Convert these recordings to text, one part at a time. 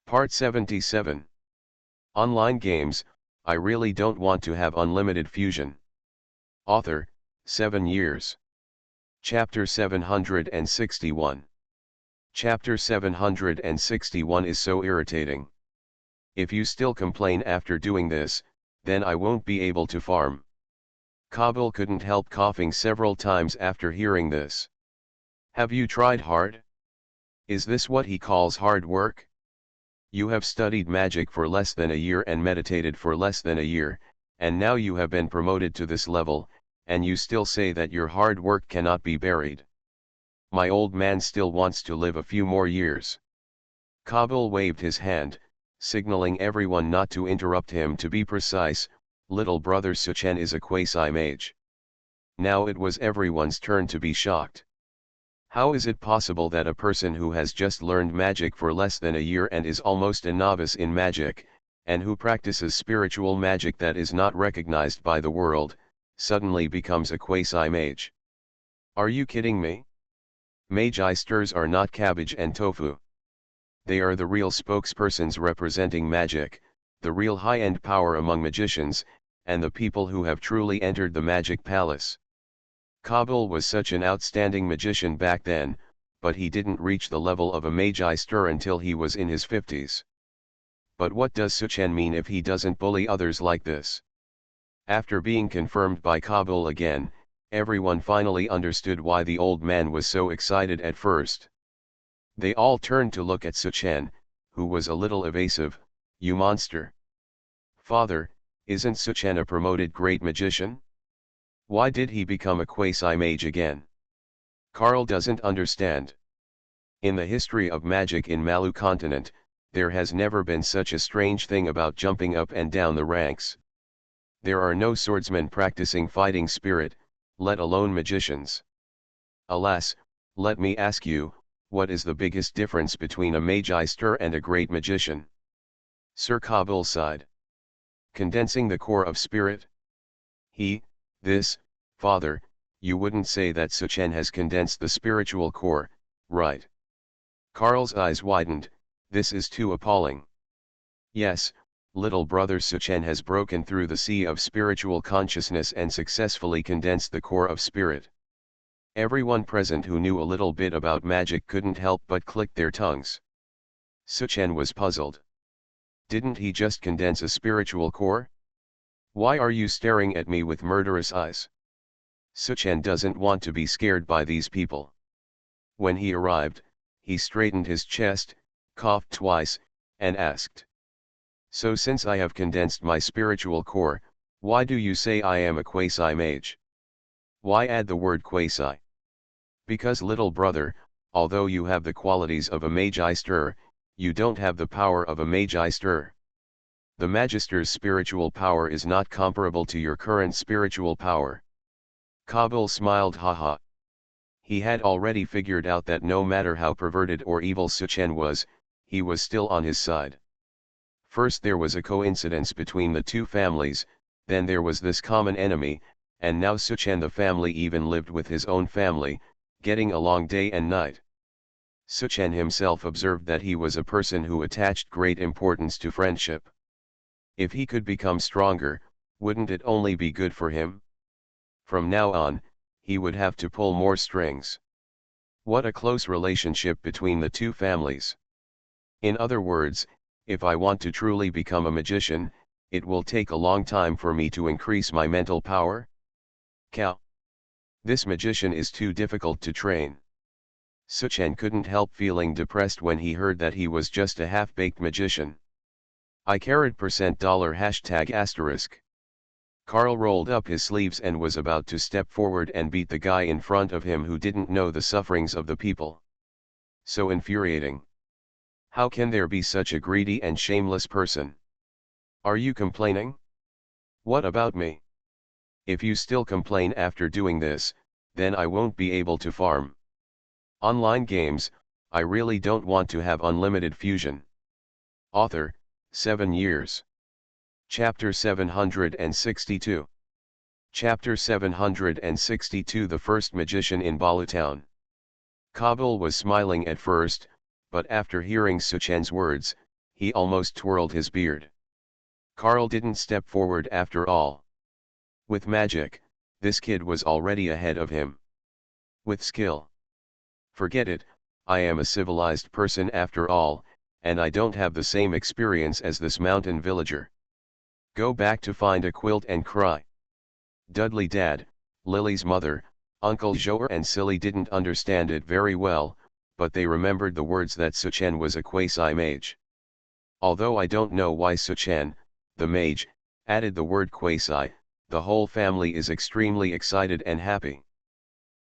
Part 77. Online games, I really don't want to have unlimited fusion. Author, 7 years. Chapter 761. Chapter 761 is so irritating. If you still complain after doing this, then I won't be able to farm. Kabul couldn't help coughing several times after hearing this. Have you tried hard? Is this what he calls hard work? You have studied magic for less than a year and meditated for less than a year, and now you have been promoted to this level, and you still say that your hard work cannot be buried. My old man still wants to live a few more years. Kabul waved his hand, signaling everyone not to interrupt him. To be precise, little brother Suchen is a quasi-mage. Now it was everyone's turn to be shocked. How is it possible that a person who has just learned magic for less than a year and is almost a novice in magic, and who practices spiritual magic that is not recognized by the world, suddenly becomes a quasi-mage? Are you kidding me? Magi-sters are not cabbage and tofu. They are the real spokespersons representing magic, the real high-end power among magicians, and the people who have truly entered the magic palace. Kabul was such an outstanding magician back then, but he didn't reach the level of a magi-ster until he was in his 50s. But what does Suchen mean if he doesn't bully others like this? After being confirmed by Kabul again, everyone finally understood why the old man was so excited at first. They all turned to look at Suchen, who was a little evasive. You monster! Father, isn't Suchen a promoted great magician? Why did he become a quasi-mage again? Carl doesn't understand. In the history of magic in Malu continent, there has never been such a strange thing about jumping up and down the ranks. There are no swordsmen practicing fighting spirit, let alone magicians. Alas, let me ask you, what is the biggest difference between a magi-ster and a great magician? Sir Kabul sighed. Condensing the core of spirit? Father, you wouldn't say that Suchen has condensed the spiritual core, right? Carl's eyes widened. This is too appalling. Yes, little brother Suchen has broken through the sea of spiritual consciousness and successfully condensed the core of spirit. Everyone present who knew a little bit about magic couldn't help but click their tongues. Suchen was puzzled. Didn't he just condense a spiritual core? Why are you staring at me with murderous eyes? Suchen doesn't want to be scared by these people. When he arrived, he straightened his chest, coughed twice, and asked. So since I have condensed my spiritual core, why do you say I am a quasi-mage? Why add the word quasi? Because little brother, although you have the qualities of a magi-ster, you don't have the power of a magi-ster. The magister's spiritual power is not comparable to your current spiritual power. Kabul smiled, haha. He had already figured out that no matter how perverted or evil Suchen was, he was still on his side. First there was a coincidence between the two families, then there was this common enemy, and now Suchen the family even lived with his own family, getting along day and night. Suchen himself observed that he was a person who attached great importance to friendship. If he could become stronger, wouldn't it only be good for him? From now on, he would have to pull more strings. What a close relationship between the two families. In other words, if I want to truly become a magician, it will take a long time for me to increase my mental power? Cow. This magician is too difficult to train. Suchen couldn't help feeling depressed when he heard that he was just a half-baked magician. $$. Carl rolled up his sleeves and was about to step forward and beat the guy in front of him who didn't know the sufferings of the people. So infuriating. How can there be such a greedy and shameless person? Are you complaining? What about me? If you still complain after doing this, then I won't be able to farm. Online games, I really don't want to have unlimited fusion. Author, 7 years. Chapter 762. Chapter 762. The First Magician in Balutown. Kabul was smiling at first, but after hearing Suchen's words, he almost twirled his beard. Carl didn't step forward after all. With magic, this kid was already ahead of him. With skill. Forget it, I am a civilized person after all, and I don't have the same experience as this mountain villager. Go back to find a quilt and cry. Dudley Dad, Lily's mother, Uncle Joer and Silly didn't understand it very well, but they remembered the words that Suchen was a quasi-mage. Although I don't know why Suchen, the mage, added the word quasi, the whole family is extremely excited and happy.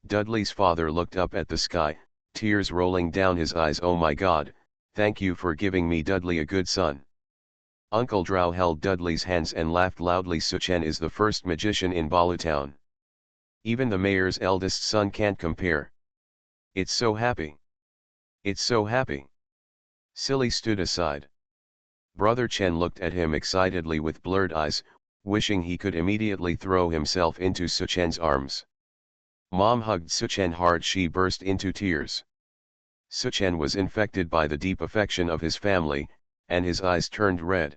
Dudley's father looked up at the sky, tears rolling down his eyes. Oh my God, thank you for giving me Dudley a good son. Uncle Drow held Dudley's hands and laughed loudly. Suchen is the first magician in Balutown. Even the mayor's eldest son can't compare. It's so happy. It's so happy. Silly stood aside. Brother Chen looked at him excitedly with blurred eyes, wishing he could immediately throw himself into Suchen's arms. Mom hugged Suchen hard. She burst into tears. Suchen was infected by the deep affection of his family, and his eyes turned red.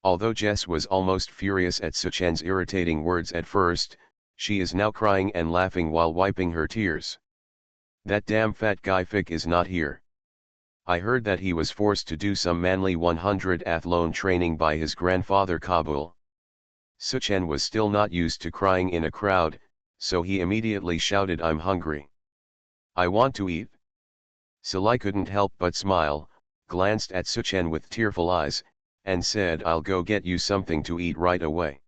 Although Jess was almost furious at Suchen's irritating words at first, she is now crying and laughing while wiping her tears. That damn fat guy Fick is not here. I heard that he was forced to do some manly 100 athlone training by his grandfather Kabul. Suchen was still not used to crying in a crowd, so he immediately shouted, I'm hungry. I want to eat. Silai couldn't help but smile, glanced at Suchen with tearful eyes, and said, I'll go get you something to eat right away.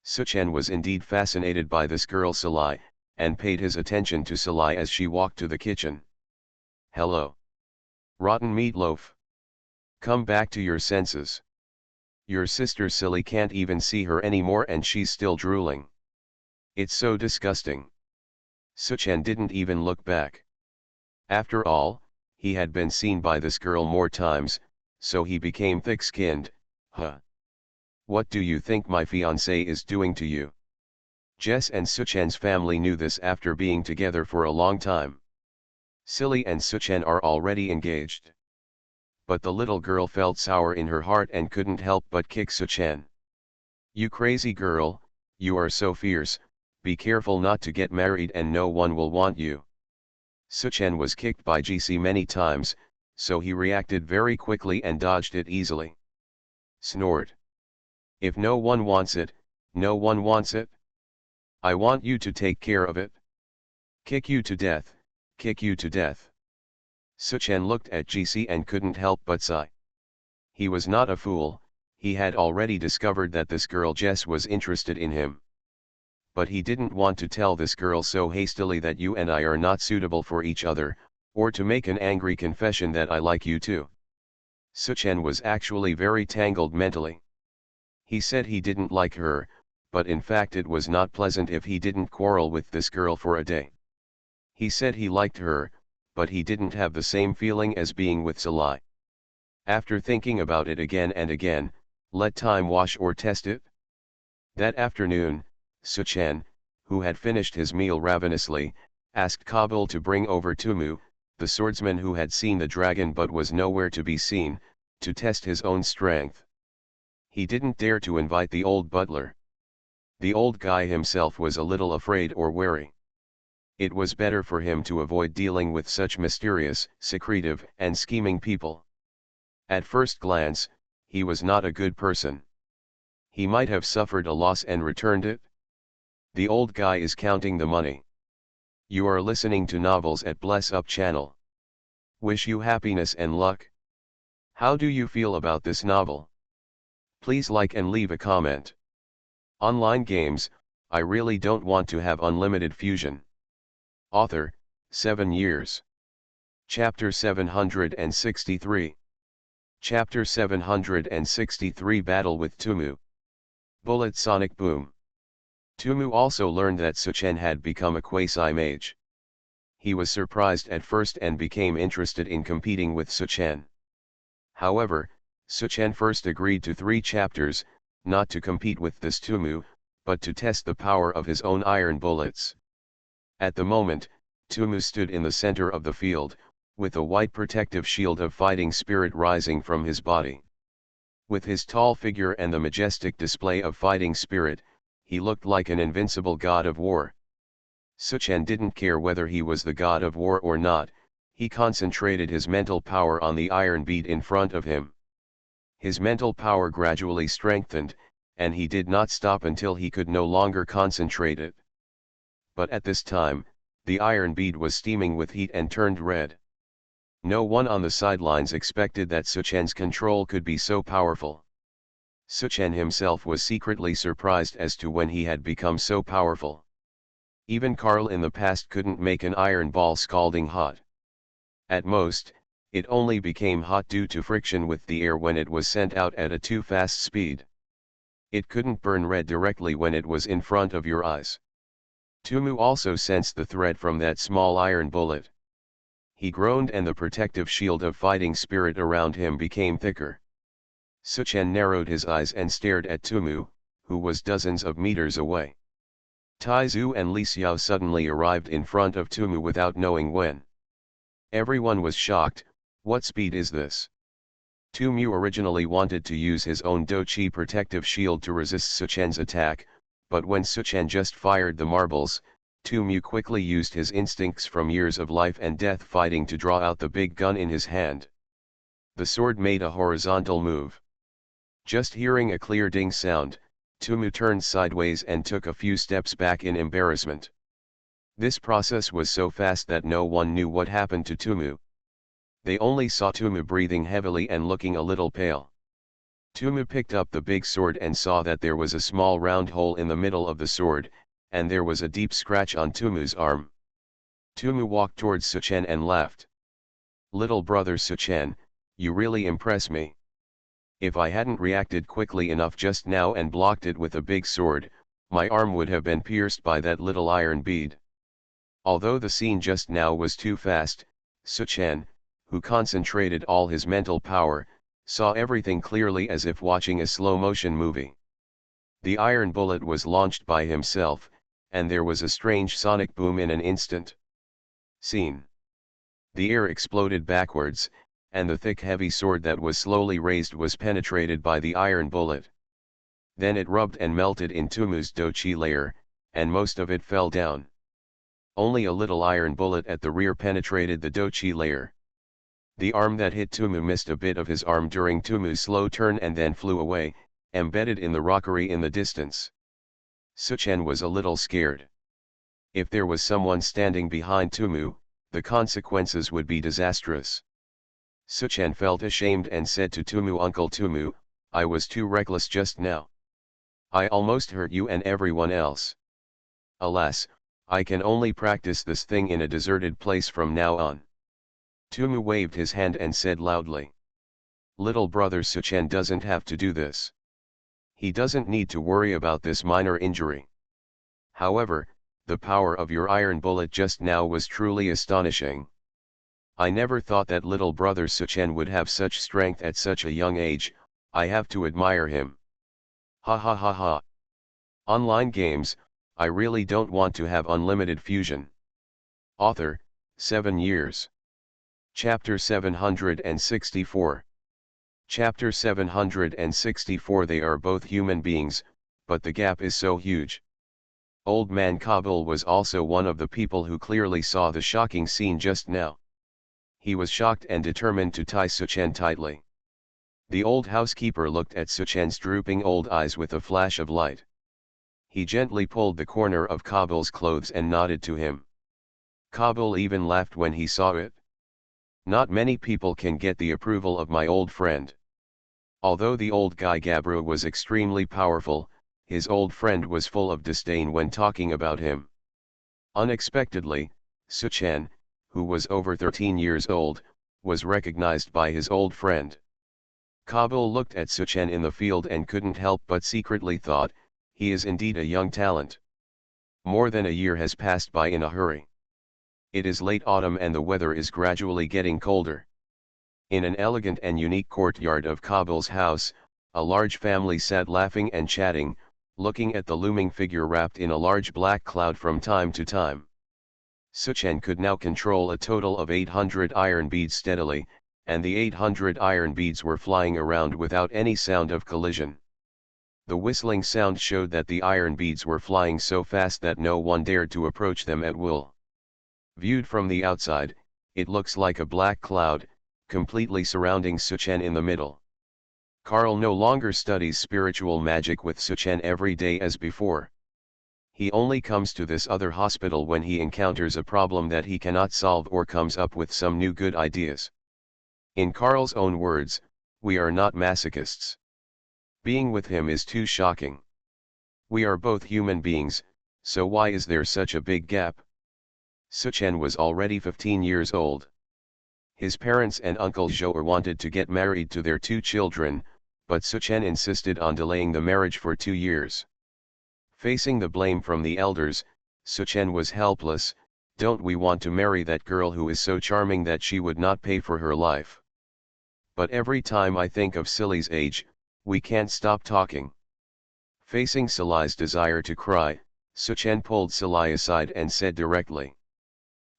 Suchen was indeed fascinated by this girl Silai, and paid his attention to Silai as she walked to the kitchen. Hello. Rotten meatloaf. Come back to your senses. Your sister Silly can't even see her anymore and she's still drooling. It's so disgusting. Suchen didn't even look back. After all, he had been seen by this girl more times, so he became thick-skinned. Huh. What do you think my fiancé is doing to you? Jess and Suchen's family knew this after being together for a long time. Silly and Suchen are already engaged. But the little girl felt sour in her heart and couldn't help but kick Suchen. You crazy girl, you are so fierce, be careful not to get married and no one will want you. Suchen was kicked by GC many times, so he reacted very quickly and dodged it easily. Snort. If no one wants it, no one wants it. I want you to take care of it. Kick you to death, kick you to death. Suchen looked at GC and couldn't help but sigh. He was not a fool, he had already discovered that this girl Jess was interested in him. But he didn't want to tell this girl so hastily that you and I are not suitable for each other, or to make an angry confession that I like you too. Suchen was actually very tangled mentally. He said he didn't like her, but in fact it was not pleasant if he didn't quarrel with this girl for a day. He said he liked her, but he didn't have the same feeling as being with Silai. After thinking about it again and again, let time wash or test it. That afternoon, Suchen, who had finished his meal ravenously, asked Kabul to bring over Tumu, the swordsman who had seen the dragon but was nowhere to be seen, to test his own strength. He didn't dare to invite the old butler. The old guy himself was a little afraid or wary. It was better for him to avoid dealing with such mysterious, secretive, and scheming people. At first glance, he was not a good person. He might have suffered a loss and returned it. The old guy is counting the money. You are listening to Novels at Bless Up channel. Wish you happiness and luck. How do you feel about this novel? Please like and leave a comment. Online games, I really don't want to have unlimited fusion. Author, 7 years. Chapter 763. Chapter 763 Battle with Tumu. Bullet Sonic Boom. Tumu also learned that Suchen had become a quasi-mage. He was surprised at first and became interested in competing with Suchen. However, Suchen first agreed to 3 chapters, not to compete with this Tumu, but to test the power of his own iron bullets. At the moment, Tumu stood in the center of the field, with a white protective shield of fighting spirit rising from his body. With his tall figure and the majestic display of fighting spirit, he looked like an invincible god of war. Suchen didn't care whether he was the god of war or not, he concentrated his mental power on the iron bead in front of him. His mental power gradually strengthened, and he did not stop until he could no longer concentrate it. But at this time, the iron bead was steaming with heat and turned red. No one on the sidelines expected that Suchen's control could be so powerful. Suchen himself was secretly surprised as to when he had become so powerful. Even Karl in the past couldn't make an iron ball scalding hot. At most, it only became hot due to friction with the air when it was sent out at a too fast speed. It couldn't burn red directly when it was in front of your eyes. Tumu also sensed the threat from that small iron bullet. He groaned and the protective shield of fighting spirit around him became thicker. Suchen narrowed his eyes and stared at Tumu, who was dozens of meters away. Taizu and Li Xiao suddenly arrived in front of Tumu without knowing when. Everyone was shocked. What speed is this? Tumu originally wanted to use his own Do-Chi protective shield to resist Suchen's attack, but when Suchen just fired the marbles, Tumu quickly used his instincts from years of life and death fighting to draw out the big gun in his hand. The sword made a horizontal move. Just hearing a clear ding sound, Tumu turned sideways and took a few steps back in embarrassment. This process was so fast that no one knew what happened to Tumu. They only saw Tumu breathing heavily and looking a little pale. Tumu picked up the big sword and saw that there was a small round hole in the middle of the sword, and there was a deep scratch on Tumu's arm. Tumu walked towards Suchen and laughed. "Little brother Suchen, you really impress me. If I hadn't reacted quickly enough just now and blocked it with a big sword, my arm would have been pierced by that little iron bead." Although the scene just now was too fast, Suchen, who concentrated all his mental power, saw everything clearly as if watching a slow-motion movie. The iron bullet was launched by himself, and there was a strange sonic boom in an instant. Scene. The air exploded backwards, and the thick heavy sword that was slowly raised was penetrated by the iron bullet. Then it rubbed and melted in Tumu's Do-Chi layer, and most of it fell down. Only a little iron bullet at the rear penetrated the Do-Chi layer. The arm that hit Tumu missed a bit of his arm during Tumu's slow turn and then flew away, embedded in the rockery in the distance. Suchen was a little scared. If there was someone standing behind Tumu, the consequences would be disastrous. Suchen felt ashamed and said to Tumu, "Uncle Tumu, I was too reckless just now. I almost hurt you and everyone else. Alas, I can only practice this thing in a deserted place from now on." Tumu waved his hand and said loudly, "Little brother Suchen doesn't have to do this. He doesn't need to worry about this minor injury. However, the power of your iron bullet just now was truly astonishing. I never thought that little brother Suchen would have such strength at such a young age. I have to admire him. Ha ha ha ha. Online games, I really don't want to have unlimited fusion." Author, 7 years. Chapter 764. Chapter 764. They are both human beings, but the gap is so huge. Old man Kabul was also one of the people who clearly saw the shocking scene just now. He was shocked and determined to tie Suchen tightly. The old housekeeper looked at Suchen's drooping old eyes with a flash of light. He gently pulled the corner of Kabul's clothes and nodded to him. Kabul even laughed when he saw it. Not many people can get the approval of my old friend. Although the old guy Gabru was extremely powerful, his old friend was full of disdain when talking about him. Unexpectedly, Suchen, who was over 13 years old, was recognized by his old friend. Kabul looked at Suchen in the field and couldn't help but secretly thought, he is indeed a young talent. More than a year has passed by in a hurry. It is late autumn and the weather is gradually getting colder. In an elegant and unique courtyard of Kabul's house, a large family sat laughing and chatting, looking at the looming figure wrapped in a large black cloud from time to time. Suchen could now control a total of 800 iron beads steadily, and the 800 iron beads were flying around without any sound of collision. The whistling sound showed that the iron beads were flying so fast that no one dared to approach them at will. Viewed from the outside, it looks like a black cloud, completely surrounding Suchen in the middle. Karl no longer studies spiritual magic with Suchen every day as before. He only comes to this other hospital when he encounters a problem that he cannot solve or comes up with some new good ideas. In Karl's own words, "We are not masochists. Being with him is too shocking. We are both human beings, so why is there such a big gap?" Suchen was already 15 years old. His parents and Uncle Joer wanted to get married to their 2 children, but Suchen insisted on delaying the marriage for 2 years. Facing the blame from the elders, Suchen was helpless. "Don't we want to marry that girl who is so charming that she would not pay for her life? But every time I think of Silly's age, we can't stop talking." Facing Silai's desire to cry, Suchen pulled Silai aside and said directly,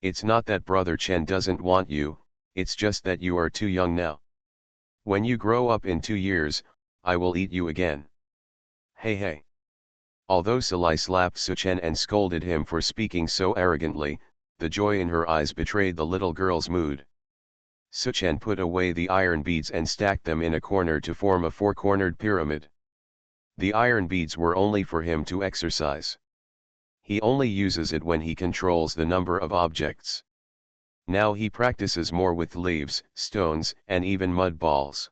"It's not that Brother Chen doesn't want you, it's just that you are too young now. When you grow up in 2 years, I will eat you again. Hey hey." Although Silai slapped Suchen and scolded him for speaking so arrogantly, the joy in her eyes betrayed the little girl's mood. Suchen put away the iron beads and stacked them in a corner to form a 4-cornered pyramid. The iron beads were only for him to exercise. He only uses it when he controls the number of objects. Now he practices more with leaves, stones, and even mud balls.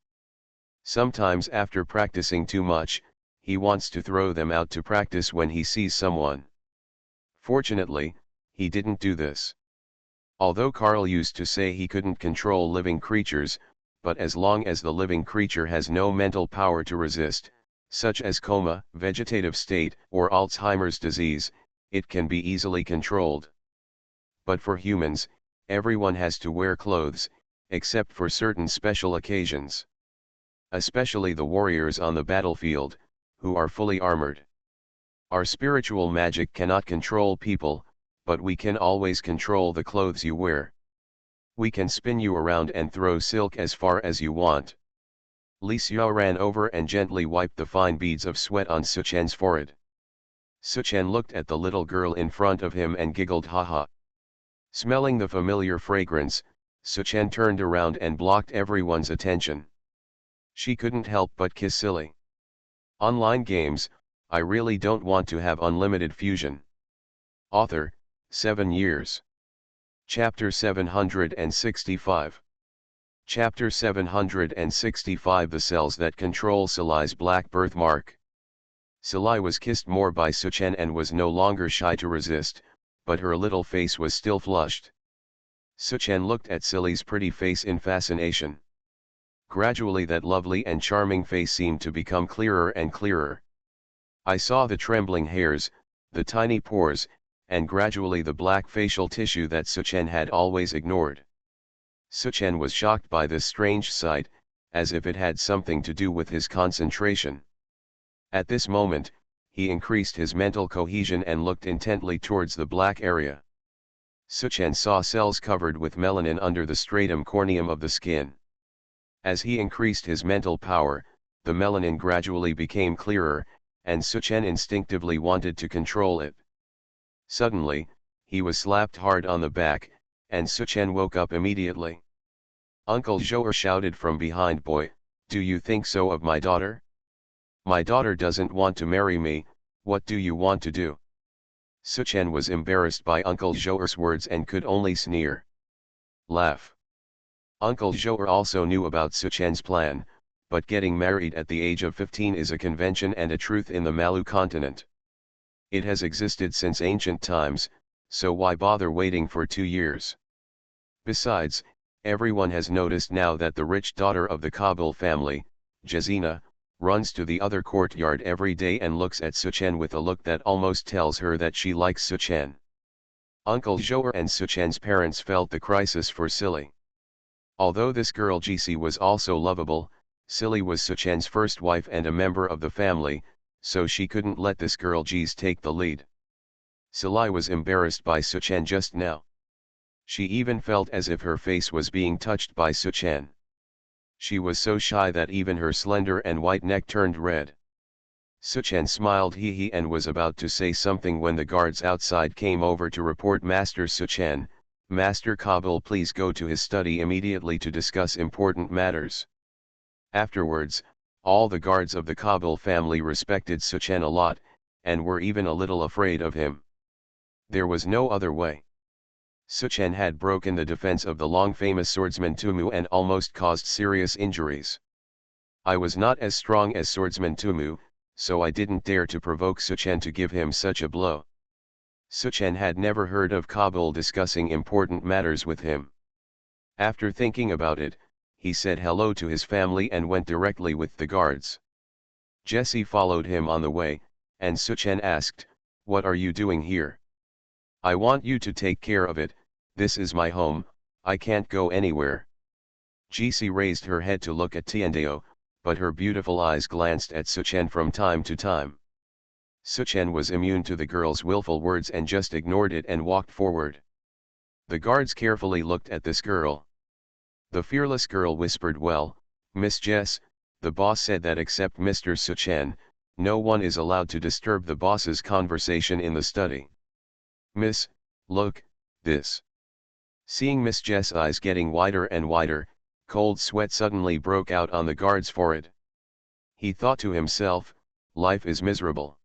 Sometimes after practicing too much, he wants to throw them out to practice when he sees someone. Fortunately, he didn't do this. Although Karl used to say he couldn't control living creatures, but as long as the living creature has no mental power to resist, such as coma, vegetative state, or Alzheimer's disease, it can be easily controlled. But for humans, everyone has to wear clothes, except for certain special occasions. Especially the warriors on the battlefield, who are fully armored. Our spiritual magic cannot control people, but we can always control the clothes you wear. We can spin you around and throw silk as far as you want. Li Xiao ran over and gently wiped the fine beads of sweat on Suchen's forehead. Suchen looked at the little girl in front of him and giggled haha. Smelling the familiar fragrance, Suchen turned around and blocked everyone's attention. She couldn't help but kiss Silly. Online games, I really don't want to have unlimited fusion. Author, 7 years. Chapter 765. Chapter 765 The cells that control Silai's black birthmark. Silai was kissed more by Suchen and was no longer shy to resist, but her little face was still flushed. Suchen looked at Silai's pretty face in fascination. Gradually that lovely and charming face seemed to become clearer and clearer. I saw the trembling hairs, the tiny pores, and gradually the black facial tissue that Suchen had always ignored. Suchen was shocked by this strange sight, as if it had something to do with his concentration. At this moment, he increased his mental cohesion and looked intently towards the black area. Suchen saw cells covered with melanin under the stratum corneum of the skin. As he increased his mental power, the melanin gradually became clearer, and Suchen instinctively wanted to control it. Suddenly, he was slapped hard on the back, and Suchen woke up immediately. Uncle Joer shouted from behind, "Boy, do you think so of my daughter? My daughter doesn't want to marry me, what do you want to do?" Suchen was embarrassed by Uncle Joer's words and could only sneer. Laugh. Uncle Joer also knew about Suchen's plan, but getting married at the age of 15 is a convention and a truth in the Malu continent. It has existed since ancient times, so why bother waiting for 2 years? Besides, everyone has noticed now that the rich daughter of the Kabul family, Jazina, runs to the other courtyard every day and looks at Suchen with a look that almost tells her that she likes Suchen. Uncle Joer and Suchen's parents felt the crisis for Silly. Although this girl Jisi was also lovable, Silly was Suchen's first wife and a member of the family, so she couldn't let this girl Jis take the lead. Silai was embarrassed by Suchen just now. She even felt as if her face was being touched by Suchen. She was so shy that even her slender and white neck turned red. Suchen smiled hee and was about to say something when the guards outside came over to report Master Suchen. Master Kabul, please go to his study immediately to discuss important matters. Afterwards, all the guards of the Kabul family respected Suchen a lot, and were even a little afraid of him. There was no other way. Suchen had broken the defense of the long-famous swordsman Tumu and almost caused serious injuries. I was not as strong as swordsman Tumu, so I didn't dare to provoke Suchen to give him such a blow. Suchen had never heard of Kabul discussing important matters with him. After thinking about it, he said hello to his family and went directly with the guards. Jesse followed him on the way, and Suchen asked, "What are you doing here?" "I want you to take care of it, this is my home, I can't go anywhere." Jesse raised her head to look at Tiandeo, but her beautiful eyes glanced at Suchen from time to time. Suchen was immune to the girl's willful words and just ignored it and walked forward. The guards carefully looked at this girl. The fearless girl whispered, "Well, Miss Jess, the boss said that except Mr. Suchen, no one is allowed to disturb the boss's conversation in the study." "Miss, look, this." Seeing Miss Jess' eyes getting wider and wider, cold sweat suddenly broke out on the guard's forehead. He thought to himself, life is miserable.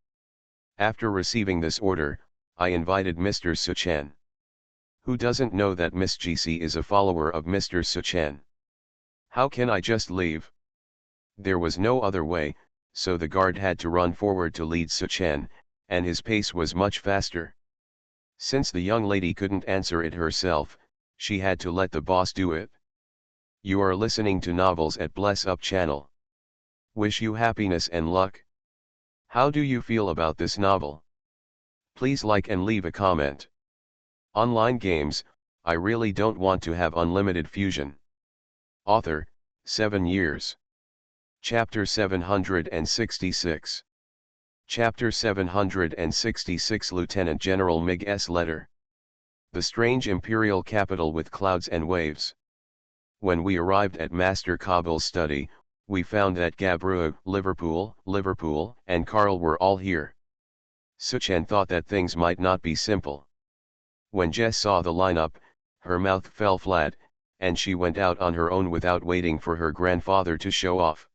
After receiving this order, I invited Mr. Suchen. Who doesn't know that Miss Jesse is a follower of Mr. Suchen? How can I just leave? There was no other way, so the guard had to run forward to lead Suchen, and his pace was much faster. Since the young lady couldn't answer it herself, she had to let the boss do it. You are listening to Novels at Bless Up channel. Wish you happiness and luck. How do you feel about this novel? Please like and leave a comment. Online games, I really don't want to have unlimited fusion. Author, 7 years. Chapter 766. Chapter 766, Lieutenant General Mig's letter. The strange imperial capital with clouds and waves. When we arrived at Master Kabul's study, we found that Gabru, Liverpool, and Carl were all here. Suchen thought that things might not be simple. When Jess saw the lineup, her mouth fell flat, and she went out on her own without waiting for her grandfather to show off.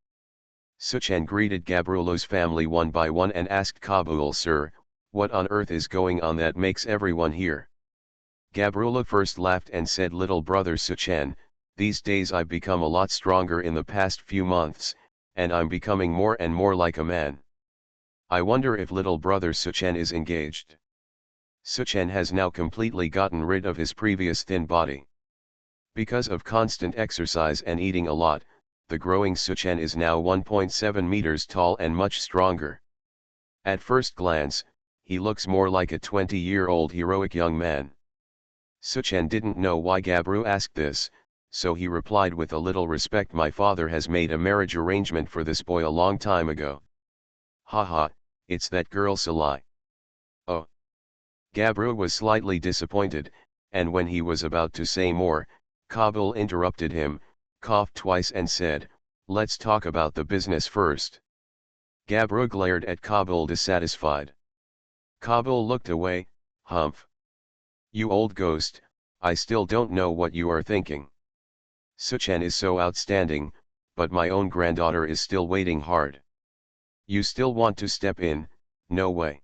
Suchen greeted Gabrulo's family one by one and asked Kabul, "Sir, what on earth is going on that makes everyone here?" Gabrulo first laughed and said, "Little brother Suchen, these days I've become a lot stronger in the past few months, and I'm becoming more and more like a man. I wonder if little brother Suchen is engaged." Suchen has now completely gotten rid of his previous thin body. Because of constant exercise and eating a lot, the growing Suchen is now 1.7 meters tall and much stronger. At first glance, he looks more like a 20-year-old heroic young man. Suchen didn't know why Gabru asked this, so he replied with a little respect, "My father has made a marriage arrangement for this boy a long time ago." "Haha, it's that girl Salai." "Oh." Gabru was slightly disappointed, and when he was about to say more, Kabul interrupted him, coughed twice and said, "Let's talk about the business first." Gabru glared at Kabul dissatisfied. Kabul looked away, "Humph. You old ghost, I still don't know what you are thinking. Suchen is so outstanding, but my own granddaughter is still waiting hard. You still want to step in? No way."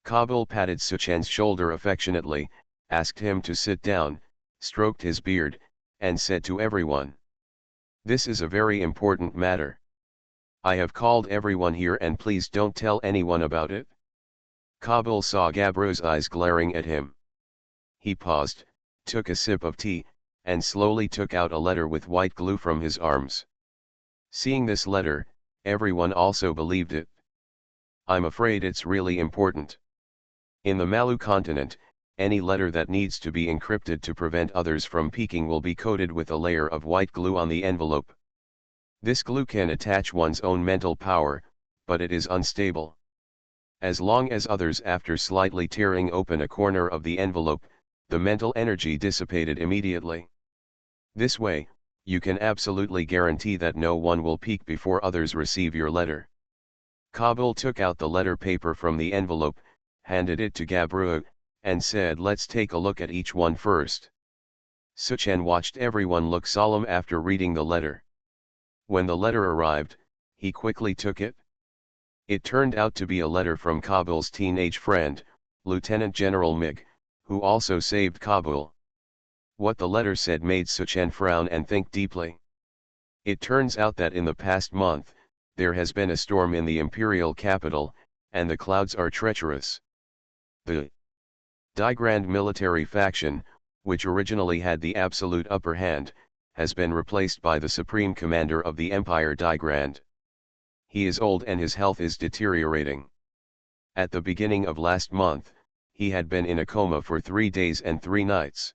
Kabul patted Suchen's shoulder affectionately, asked him to sit down, stroked his beard, and said to everyone, "This is a very important matter. I have called everyone here and please don't tell anyone about it." Kabul saw Gabru's eyes glaring at him. He paused, took a sip of tea, and slowly took out a letter with white glue from his arms. Seeing this letter, everyone also believed it. "I'm afraid it's really important. In the Malu continent, any letter that needs to be encrypted to prevent others from peeking will be coated with a layer of white glue on the envelope. This glue can attach one's own mental power, but it is unstable. As long as others, after slightly tearing open a corner of the envelope, the mental energy dissipated immediately. This way, you can absolutely guarantee that no one will peek before others receive your letter. Kabul took out the letter paper from the envelope, handed it to Gabru, and said, "Let's take a look at each one first." Suchen watched everyone look solemn after reading the letter. When the letter arrived, he quickly took it. It turned out to be a letter from Kabul's teenage friend, Lieutenant General Mig, who also saved Kabul. What the letter said made Suchen frown and think deeply. It turns out that in the past month, there has been a storm in the imperial capital, and the clouds are treacherous. The Digrand military faction, which originally had the absolute upper hand, has been replaced by the supreme commander of the Empire Digrand. He is old and his health is deteriorating. At the beginning of last month, he had been in a coma for 3 days and 3 nights.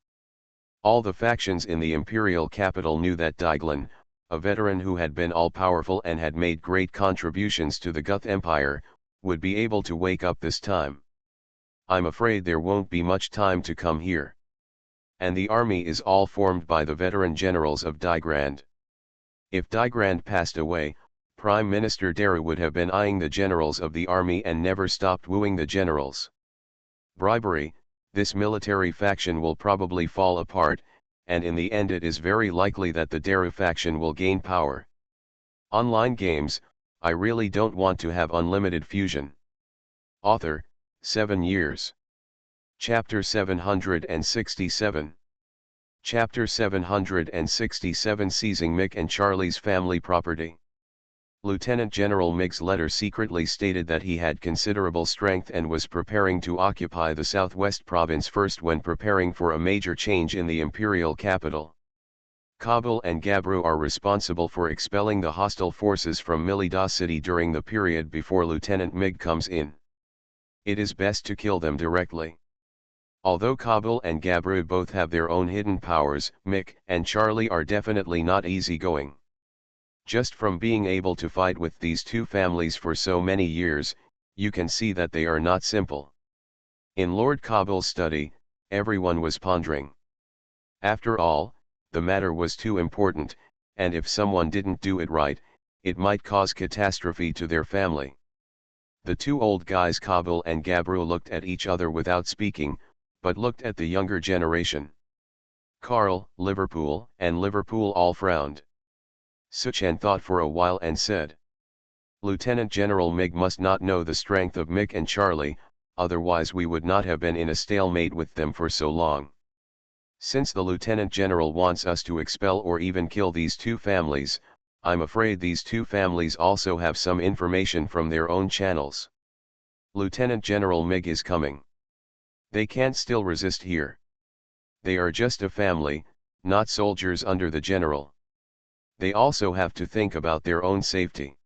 All the factions in the imperial capital knew that Diglan, a veteran who had been all-powerful and had made great contributions to the Guth Empire, would be able to wake up this time. I'm afraid there won't be much time to come here. And the army is all formed by the veteran generals of Digrand. If Digrand passed away, Prime Minister Daru would have been eyeing the generals of the army and never stopped wooing the generals. Bribery, this military faction will probably fall apart, and in the end it is very likely that the Daru faction will gain power. Online games, I really don't want to have unlimited fusion. Author, 7 years. Chapter 767. Chapter 767, Seizing Mick and Charlie's family property. Lieutenant General Mick's letter secretly stated that he had considerable strength and was preparing to occupy the southwest province first when preparing for a major change in the imperial capital. Kabul and Gabru are responsible for expelling the hostile forces from Milida city during the period before Lieutenant Mig comes in. It is best to kill them directly. Although Kabul and Gabru both have their own hidden powers, Mick and Charlie are definitely not easygoing. Just from being able to fight with these two families for so many years, you can see that they are not simple. In Lord Kabul's study, everyone was pondering. After all, the matter was too important, and if someone didn't do it right, it might cause catastrophe to their family. The two old guys Kabul and Gabru looked at each other without speaking, but looked at the younger generation. Carl, Liverpool, and Liverpool all frowned. Suchen thought for a while and said, "Lieutenant General Mig must not know the strength of Mick and Charlie, otherwise we would not have been in a stalemate with them for so long. Since the Lieutenant General wants us to expel or even kill these two families, I'm afraid these two families also have some information from their own channels. Lieutenant General Mig is coming. They can't still resist here. They are just a family, not soldiers under the general. They also have to think about their own safety.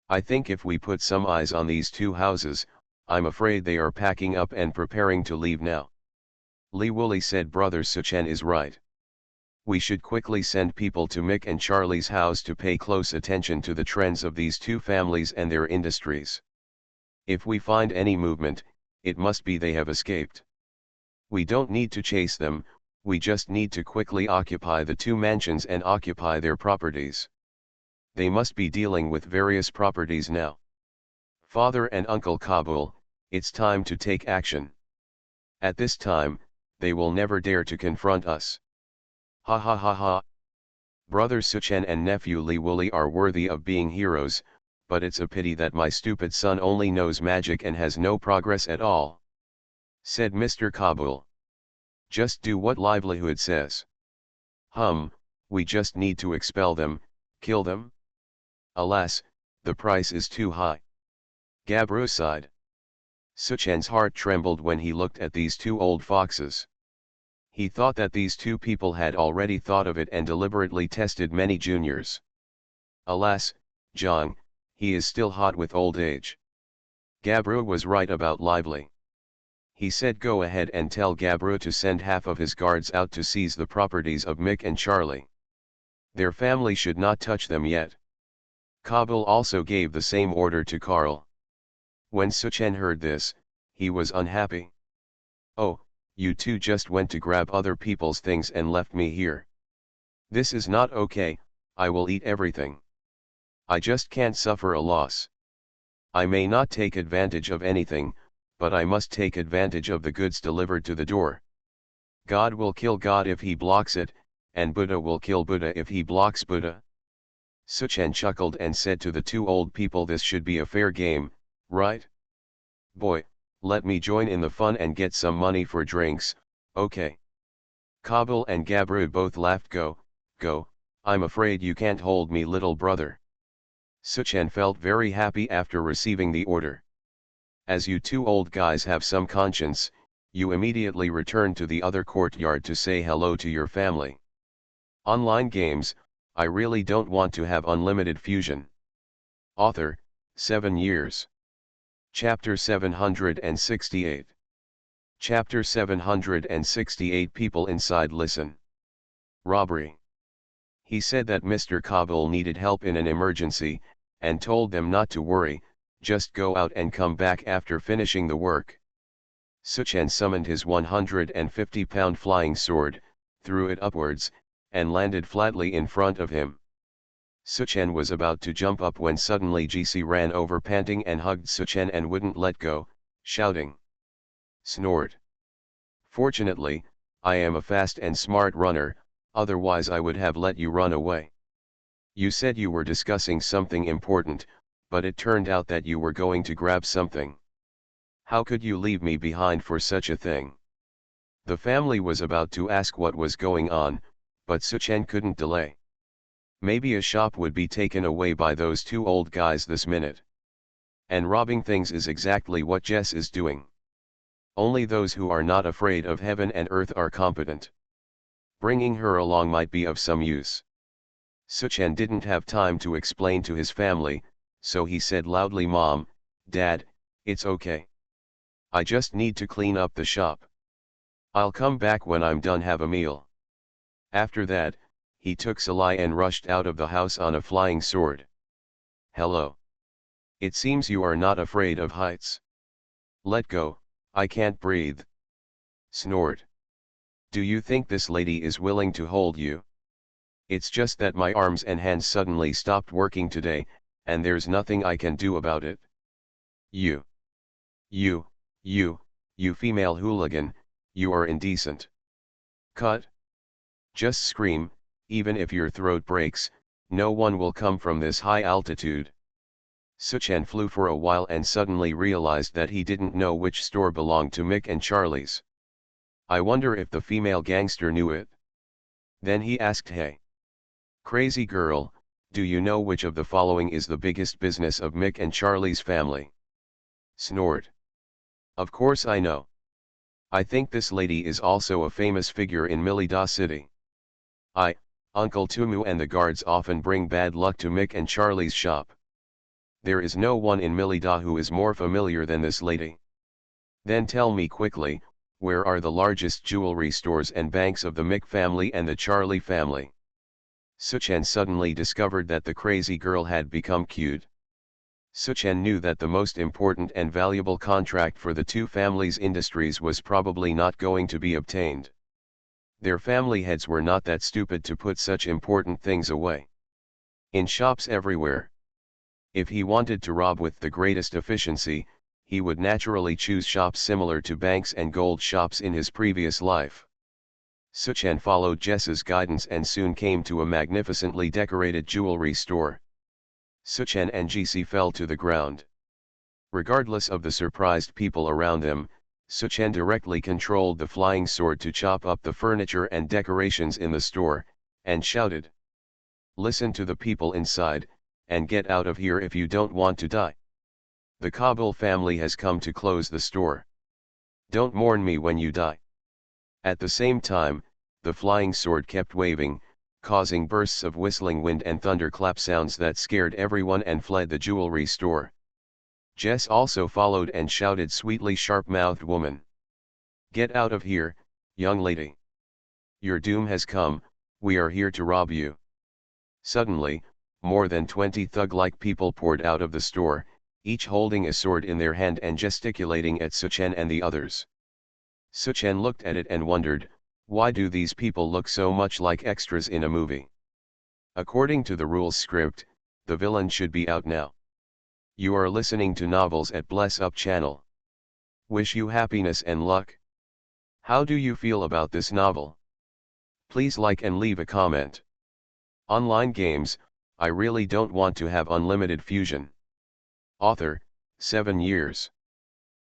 I think if we put some eyes on these two houses, I'm afraid they are packing up and preparing to leave now." Li Woolley said, "Brother Suchen is right. We should quickly send people to Mick and Charlie's house to pay close attention to the trends of these two families and their industries. If we find any movement, it must be they have escaped. We don't need to chase them, we just need to quickly occupy the two mansions and occupy their properties. They must be dealing with various properties now. Father and Uncle Kabul, it's time to take action. At this time, they will never dare to confront us. Ha ha ha ha. Brother Suchen and nephew Li Woolley are worthy of being heroes, but it's a pity that my stupid son only knows magic and has no progress at all," said Mr. Kabul. "Just do what livelihood says. We just need to expel them, kill them? Alas, the price is too high." Gabru sighed. Suchen's heart trembled when he looked at these two old foxes. He thought that these two people had already thought of it and deliberately tested many juniors. Alas, Zhang, he is still hot with old age. Gabru was right about lively. He said, "Go ahead and tell Gabru to send half of his guards out to seize the properties of Mick and Charlie. Their family should not touch them yet." Kabul also gave the same order to Karl. When Suchen heard this, he was unhappy. "Oh, You two just went to grab other people's things and left me here. This is not okay. I will eat everything. I just can't suffer a loss. I may not take advantage of anything, but I must take advantage of the goods delivered to the door. God will kill God if he blocks it, and Buddha will kill Buddha if he blocks Buddha. Suchen chuckled and said to the two old people, this should be a fair game, right? Boy, let me join in the fun and get some money for drinks, okay? Kabul and Gabru both laughed. Go, I'm afraid you can't hold me, little brother. Suchen felt very happy after receiving the order. As you two old guys have some conscience, you immediately return to the other courtyard to say hello to your family. Online games, I really don't want to have unlimited fusion. Author, 7 years. Chapter 768. Chapter 768. People inside listen. Robbery. He said that Mr. Kabul needed help in an emergency, and told them not to worry, just go out and come back after finishing the work. Suchen summoned his 150-pound flying sword, threw it upwards, and landed flatly in front of him. Suchen was about to jump up when suddenly GC ran over panting and hugged Suchen and wouldn't let go, shouting. Snort. Fortunately, I am a fast and smart runner, otherwise I would have let you run away. You said you were discussing something important, but it turned out that you were going to grab something. How could you leave me behind for such a thing? The family was about to ask what was going on, but Suchen couldn't delay. Maybe a shop would be taken away by those two old guys this minute. And robbing things is exactly what Jess is doing. Only those who are not afraid of heaven and earth are competent. Bringing her along might be of some use. Suchen didn't have time to explain to his family, so he said loudly, Mom, Dad, it's okay. I just need to clean up the shop. I'll come back when I'm done, have a meal. After that, he took Salai and rushed out of the house on a flying sword. Hello. It seems you are not afraid of heights. Let go, I can't breathe. Snort. Do you think this lady is willing to hold you? It's just that my arms and hands suddenly stopped working today, and there's nothing I can do about it. You female hooligan, you are indecent. Cut. Just scream, even if your throat breaks, no one will come from this high altitude. Suchen flew for a while and suddenly realized that he didn't know which store belonged to Mick and Charlie's. I wonder if the female gangster knew it. Then he asked, hey, crazy girl, do you know which of the following is the biggest business of Mick and Charlie's family? Snort. Of course I know. I think this lady is also a famous figure in Millida City. Uncle Tumu and the guards often bring bad luck to Mick and Charlie's shop. There is no one in Millida who is more familiar than this lady. Then tell me quickly, where are the largest jewelry stores and banks of the Mick family and the Charlie family? Suchen suddenly discovered that the crazy girl had become cute. Suchen knew that the most important and valuable contract for the two families' industries was probably not going to be obtained. Their family heads were not that stupid to put such important things away in shops everywhere. If he wanted to rob with the greatest efficiency, he would naturally choose shops similar to banks and gold shops in his previous life. Suchen followed Jess's guidance and soon came to a magnificently decorated jewelry store. Suchen and GC fell to the ground. Regardless of the surprised people around them, Suchen directly controlled the flying sword to chop up the furniture and decorations in the store, and shouted, "Listen to the people inside, and get out of here if you don't want to die. The Kabul family has come to close the store. Don't mourn me when you die." At the same time, the flying sword kept waving, causing bursts of whistling wind and thunderclap sounds that scared everyone and fled the jewelry store. Jess also followed and shouted sweetly, "Sharp-mouthed woman. Get out of here, young lady. Your doom has come, we are here to rob you." Suddenly, more than 20 thug-like people poured out of the store, each holding a sword in their hand and gesticulating at Suchen and the others. Suchen looked at it and wondered, why do these people look so much like extras in a movie? According to the rules script, the villain should be out now. You are listening to Novels at Bless Up channel. Wish you happiness and luck. How do you feel about this novel? Please like and leave a comment. Online games, I really don't want to have unlimited fusion. Author, 7 years.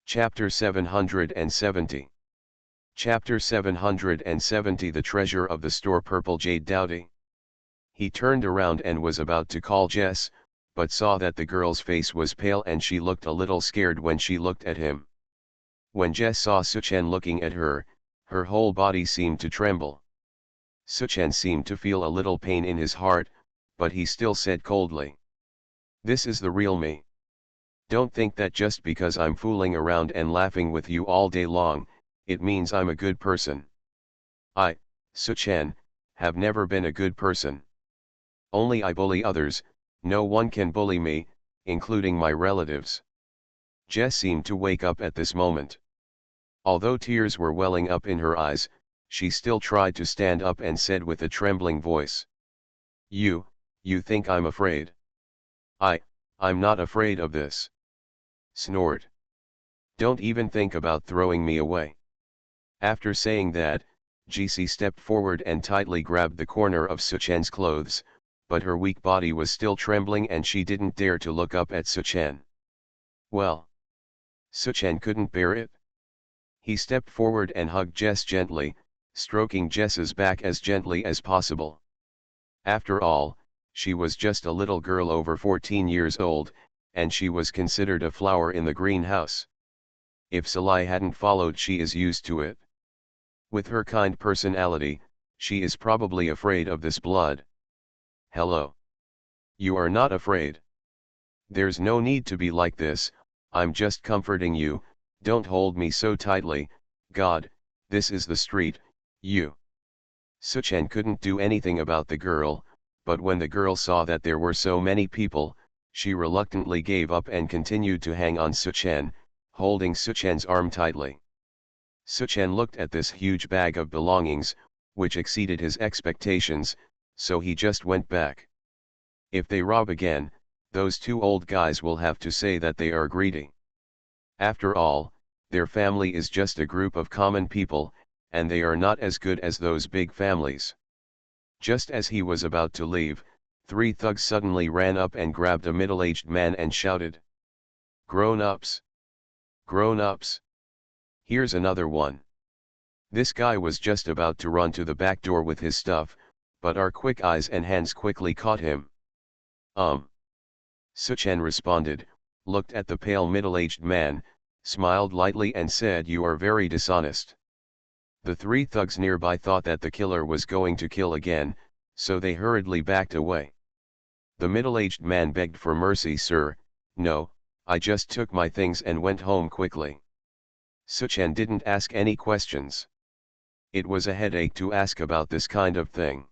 Chapter 770. Chapter 770 The Treasure of the Store Purple Jade Dowdy. He turned around and was about to call Jess, but saw that the girl's face was pale and she looked a little scared when she looked at him. When Jess saw Suchen looking at her, her whole body seemed to tremble. Suchen seemed to feel a little pain in his heart, but he still said coldly, "This is the real me. Don't think that just because I'm fooling around and laughing with you all day long, it means I'm a good person. I, Suchen, have never been a good person. Only I bully others, no one can bully me, including my relatives." Jess seemed to wake up at this moment. Although tears were welling up in her eyes, she still tried to stand up and said with a trembling voice, You think I'm afraid? I'm not afraid of this. Snort. Don't even think about throwing me away. After saying that, GC stepped forward and tightly grabbed the corner of Suchen's clothes, but her weak body was still trembling and she didn't dare to look up at Suchen. Well. Suchen couldn't bear it. He stepped forward and hugged Jess gently, stroking Jess's back as gently as possible. After all, she was just a little girl over 14 years old, and she was considered a flower in the greenhouse. If Salai hadn't followed, she is used to it. With her kind personality, she is probably afraid of this blood. Hello. You are not afraid. There's no need to be like this, I'm just comforting you, don't hold me so tightly, God, this is the street, you. Suchen couldn't do anything about the girl, but when the girl saw that there were so many people, she reluctantly gave up and continued to hang on Suchen, holding Suchen's arm tightly. Suchen looked at this huge bag of belongings, which exceeded his expectations, so he just went back. If they rob again, those two old guys will have to say that they are greedy. After all, their family is just a group of common people, and they are not as good as those big families. Just as he was about to leave, 3 thugs suddenly ran up and grabbed a middle-aged man and shouted, "Grown-ups! Grown-ups! Here's another one." This guy was just about to run to the back door with his stuff, but our quick eyes and hands quickly caught him. Suchen responded, looked at the pale middle-aged man, smiled lightly and said, "You are very dishonest." The 3 thugs nearby thought that the killer was going to kill again, so they hurriedly backed away. The middle-aged man begged for mercy. "Sir, no, I just took my things and went home quickly." Suchen didn't ask any questions. It was a headache to ask about this kind of thing.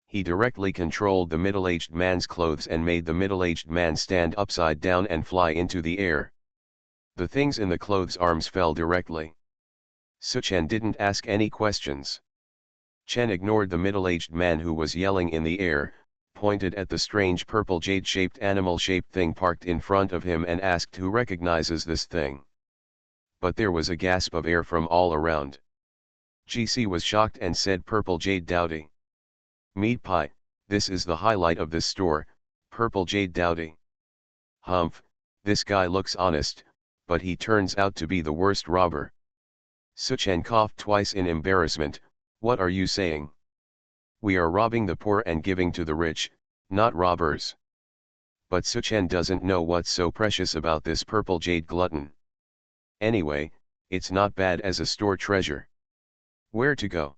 He directly controlled the middle-aged man's clothes and made the middle-aged man stand upside down and fly into the air. The things in the clothes' arms fell directly. Suchen didn't ask any questions. Chen ignored the middle-aged man who was yelling in the air, pointed at the strange purple jade-shaped animal-shaped thing parked in front of him and asked who recognizes this thing. But there was a gasp of air from all around. GC was shocked and said, "Purple Jade Dowdy. Meat pie, this is the highlight of this store, Purple Jade Dowdy. Humph, this guy looks honest, but he turns out to be the worst robber." Suchen coughed twice in embarrassment. "What are you saying? We are robbing the poor and giving to the rich, not robbers." But Suchen doesn't know what's so precious about this purple jade glutton. Anyway, it's not bad as a store treasure. Where to go?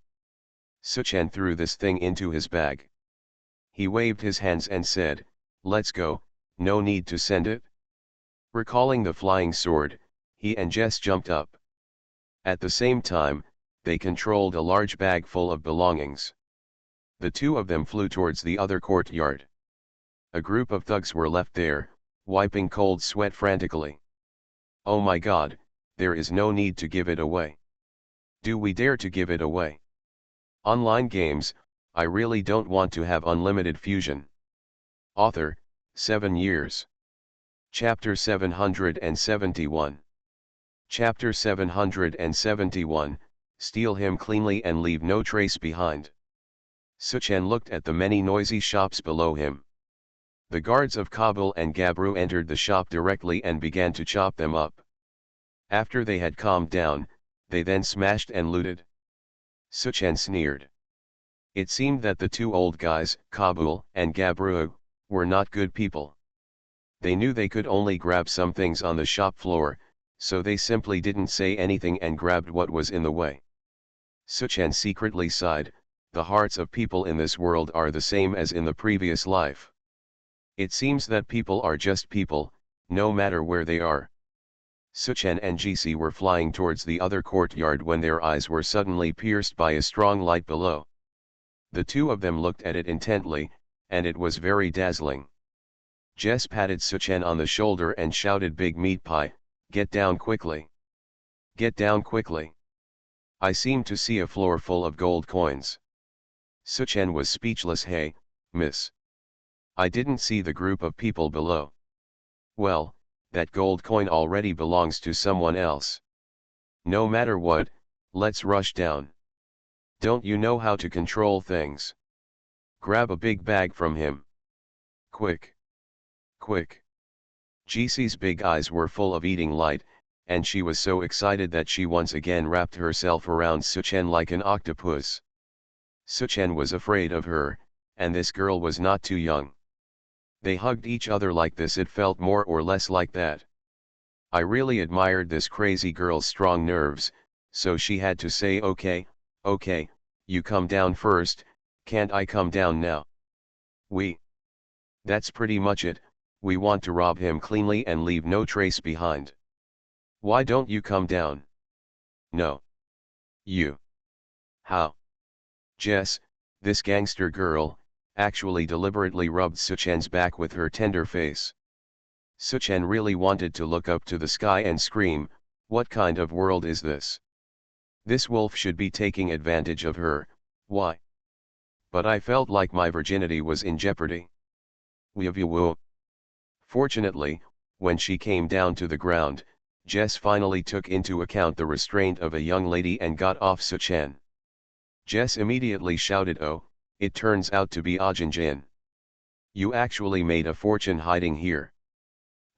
Suchen threw this thing into his bag. He waved his hands and said, "Let's go, no need to send it." Recalling the flying sword, he and Jess jumped up. At the same time, they controlled a large bag full of belongings. The 2 of them flew towards the other courtyard. A group of thugs were left there, wiping cold sweat frantically. "Oh my God, there is no need to give it away. Do we dare to give it away? Online games, I really don't want to have unlimited fusion. Author, 7 years. Chapter 771. Chapter 771, Steal him cleanly and leave no trace behind. Suchen looked at the many noisy shops below him. The guards of Kabul and Gabru entered the shop directly and began to chop them up. After they had calmed down, they then smashed and looted. Suchen sneered. It seemed that the two old guys, Kabul and Gabru, were not good people. They knew they could only grab some things on the shop floor, so they simply didn't say anything and grabbed what was in the way. Suchen secretly sighed, the hearts of people in this world are the same as in the previous life. It seems that people are just people, no matter where they are. Suchen and Jisi were flying towards the other courtyard when their eyes were suddenly pierced by a strong light below. The two of them looked at it intently, and it was very dazzling. Jess patted Suchen on the shoulder and shouted, "Big meat pie, get down quickly. Get down quickly. I seem to see a floor full of gold coins." Suchen was speechless. "Hey, miss. I didn't see the group of people below." "Well, that gold coin already belongs to someone else. No matter what, let's rush down. Don't you know how to control things? Grab a big bag from him. Quick. Quick." Jisi's big eyes were full of eating light, and she was so excited that she once again wrapped herself around Suchen like an octopus. Suchen was afraid of her, and this girl was not too young. They hugged each other like this. It felt more or less like that. I really admired this crazy girl's strong nerves, so she had to say, "Okay, okay, you come down first, can't I come down now? That's pretty much it, we want to rob him cleanly and leave no trace behind. Why don't you come down?" "No. You." "How?" Jess, this gangster girl, actually deliberately rubbed Suchen's back with her tender face. Suchen really wanted to look up to the sky and scream, "What kind of world is this? This wolf should be taking advantage of her, why?" But I felt like my virginity was in jeopardy. Woo. Fortunately, when she came down to the ground, Jess finally took into account the restraint of a young lady and got off Suchen. Jess immediately shouted, "Oh, it turns out to be Ajinjin. You actually made a fortune hiding here."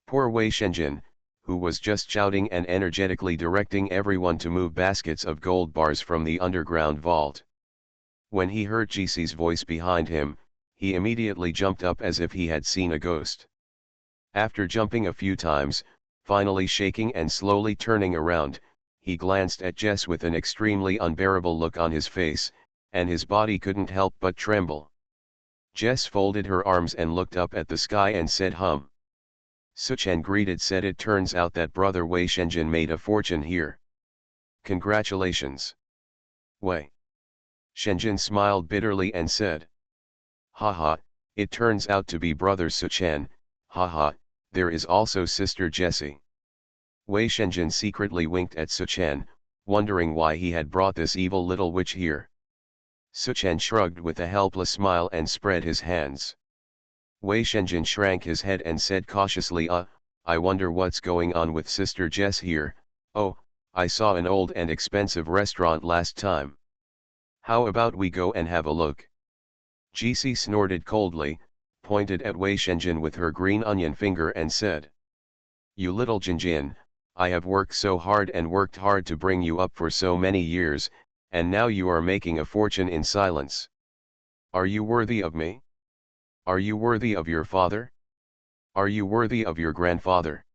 Poor Wei Shenjin, who was just shouting and energetically directing everyone to move baskets of gold bars from the underground vault. When he heard Jisi's voice behind him, he immediately jumped up as if he had seen a ghost. After jumping a few times, finally shaking and slowly turning around, he glanced at Jess with an extremely unbearable look on his face, and his body couldn't help but tremble. Jess folded her arms and looked up at the sky and said, Suchen greeted, said, "It turns out that brother Wei Shenjin made a fortune here. Congratulations." Wei Shenjin smiled bitterly and said, "Haha, it turns out to be brother Suchen, haha, there is also sister Jessie." Wei Shenjin secretly winked at Suchen, wondering why he had brought this evil little witch here. Suchen shrugged with a helpless smile and spread his hands. Wei Shenjin shrank his head and said cautiously, I wonder what's going on with Sister Jess here. Oh, I saw an old and expensive restaurant last time. How about we go and have a look?" Jisi snorted coldly, pointed at Wei Shenjin with her green onion finger and said, "You little Jinjin, I have worked so hard and worked hard to bring you up for so many years, and now you are making a fortune in silence. Are you worthy of me? Are you worthy of your father? Are you worthy of your grandfather?"